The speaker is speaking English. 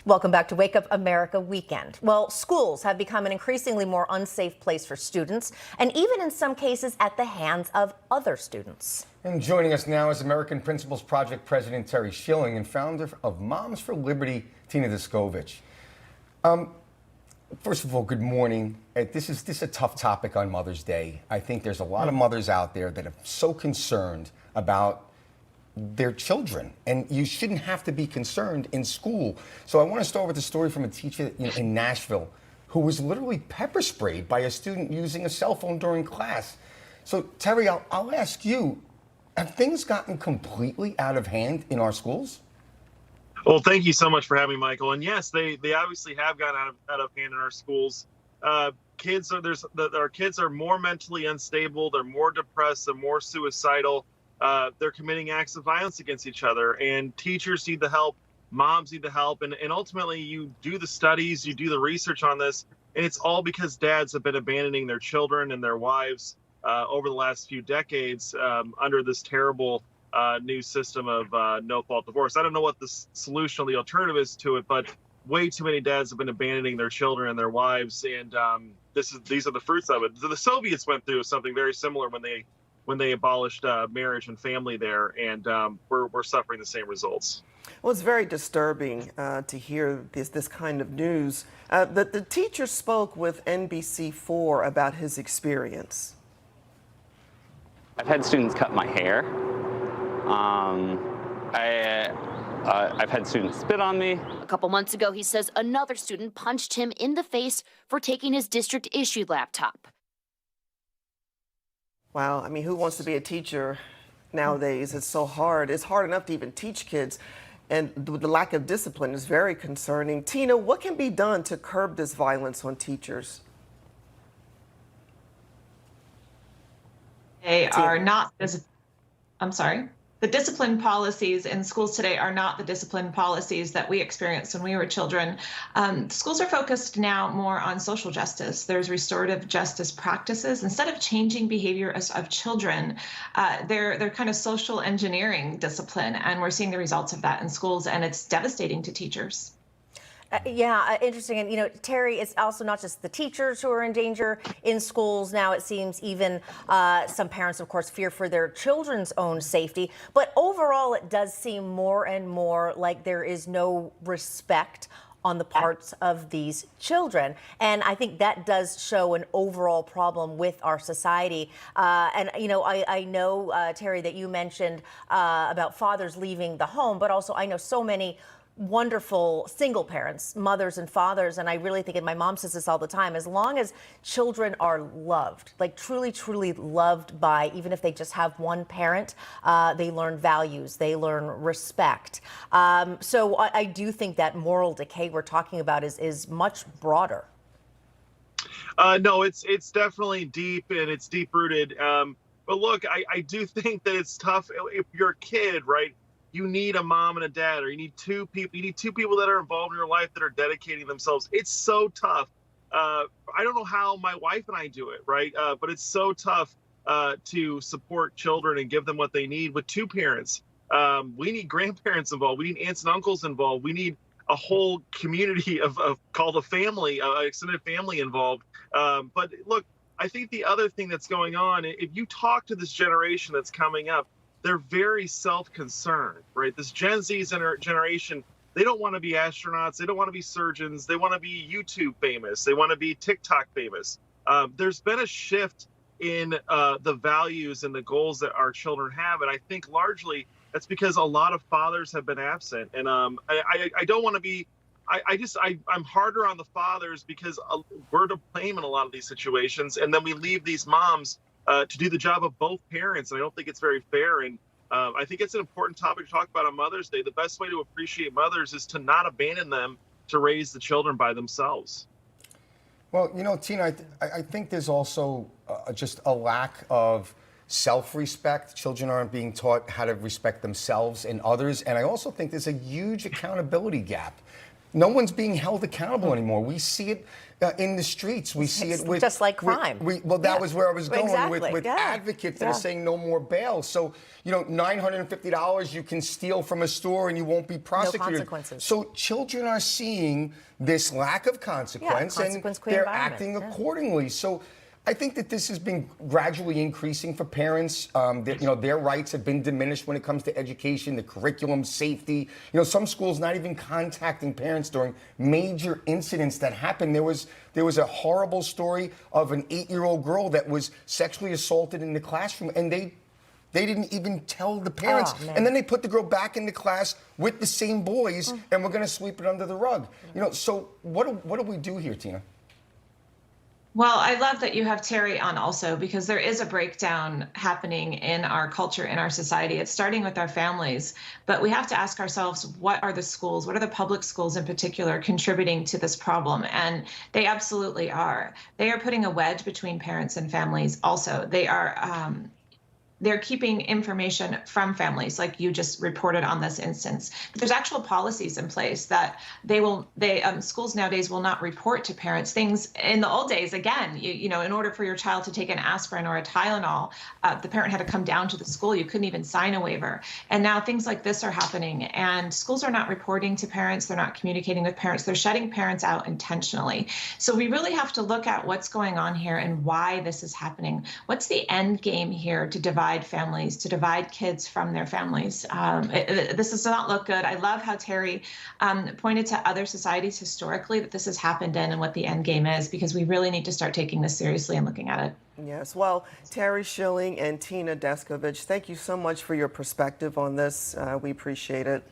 Welcome back to Wake Up America Weekend. Well, schools have become an increasingly more unsafe place for students, and even in some cases at the hands of other students. And joining us now is American Principals Project President Terry Schilling and founder of Moms for Liberty, Tina Descovich. First of all, good morning. This is a tough topic on Mother's Day. I think there's a lot of mothers out there that are so concerned about their children, and you shouldn't have to be concerned in school. So I want to start with a story from a teacher in Nashville who was literally pepper sprayed by a student using a cell phone during class. So Terry, I'll ask you, have things gotten completely out of hand in our schools? Well, thank you so much for having me, Michael. And yes, they obviously have gotten out of hand in our schools. Our kids are more mentally unstable. They're more depressed. They're more suicidal. They're committing acts of violence against each other, and teachers need the help, moms need the help, and ultimately you do the studies, you do the research on this, and it's all because dads have been abandoning their children and their wives over the last few decades under this terrible new system of no-fault divorce. I don't know what the solution or the alternative is to it, but way too many dads have been abandoning their children and their wives, and these are the fruits of it. The Soviets went through something very similar when they abolished marriage and family there, and we're suffering the same results. Well, it's very disturbing to hear this kind of news. The teacher spoke with NBC4 about his experience. I've had students cut my hair. I've had students spit on me. A couple months ago, he says another student punched him in the face for taking his district-issued laptop. Wow, I mean, who wants to be a teacher nowadays? It's so hard. It's hard enough to even teach kids, and the lack of discipline is very concerning. Tina, what can be done to curb this violence on teachers? They are not, I'm sorry. The discipline policies in schools today are not the discipline policies that we experienced when we were children. Schools are focused now more on social justice. There's restorative justice practices. Instead of changing behavior of children, they're kind of social engineering discipline, and we're seeing the results of that in schools, and it's devastating to teachers. Yeah, interesting. And, Terry, it's also not just the teachers who are in danger in schools. Now it seems even some parents, of course, fear for their children's own safety. But overall, it does seem more and more like there is no respect on the parts of these children. And I think that does show an overall problem with our society. I know, Terry, that you mentioned about fathers leaving the home, but also I know so many wonderful single parents, mothers and fathers, and I really think, and my mom says this all the time, as long as children are loved, like truly, truly loved by, even if they just have one parent, they learn values, they learn respect. So I do think that moral decay we're talking about is much broader. No, it's definitely deep, and it's deep-rooted. But look, I do think that it's tough if you're a kid, right? You need a mom and a dad, or you need two people. You need two people that are involved in your life that are dedicating themselves. It's so tough. I don't know how my wife and I do it, right? But it's so tough to support children and give them what they need with two parents. We need grandparents involved. We need aunts and uncles involved. We need a whole community of called a family, extended family involved. But look, I think the other thing that's going on, if you talk to this generation that's coming up, they're very self-concerned, right? This Gen Z generation, they don't want to be astronauts. They don't want to be surgeons. They want to be YouTube famous. They want to be TikTok famous. There's been a shift in the values and the goals that our children have. And I think largely that's because a lot of fathers have been absent. And I don't want to be, I'm harder on the fathers because we're to blame in a lot of these situations. And then we leave these moms to do the job of both parents. And I don't think it's very fair. And I think it's an important topic to talk about on Mother's Day. The best way to appreciate mothers is to not abandon them to raise the children by themselves. Well, Tina, I think there's also just a lack of self-respect. Children aren't being taught how to respect themselves and others. And I also think there's a huge accountability gap. no one's being held accountable anymore. We see it in the streets. We see it with just like crime. Well, that was where I was going Exactly. with advocates that are saying no more bail. So, $950 you can steal from a store and you won't be prosecuted. No consequences. So children are seeing this lack of consequence, and they're acting accordingly. So I think that this has been gradually increasing for parents. Their rights have been diminished when it comes to education, the curriculum, safety. Some schools not even contacting parents during major incidents that happened. There was a horrible story of an 8-year-old girl that was sexually assaulted in the classroom, and they didn't even tell the parents. And then they put the girl back in the class with the same boys, and we're going to sweep it under the rug. So what do we do here, Tina? Well, I love that you have Terry on also, because there is a breakdown happening in our culture, in our society. It's starting with our families, but we have to ask ourselves, what are the schools, what are the public schools in particular contributing to this problem? And they absolutely are. They are putting a wedge between parents and families also. They're keeping information from families, like you just reported on this instance. But there's actual policies in place that schools nowadays will not report to parents things. In the old days, again, in order for your child to take an aspirin or a Tylenol, the parent had to come down to the school. You couldn't even sign a waiver. And now things like this are happening, and schools are not reporting to parents. They're not communicating with parents. They're shutting parents out intentionally. So we really have to look at what's going on here and why this is happening. What's the end game here to divide families, to divide kids from their families? This does not look good. I love how Terry pointed to other societies historically that this has happened in and what the end game is, because we really need to start taking this seriously and looking at it. Yes. Well, Terry Schilling and Tina Descovich, thank you so much for your perspective on this. We appreciate it.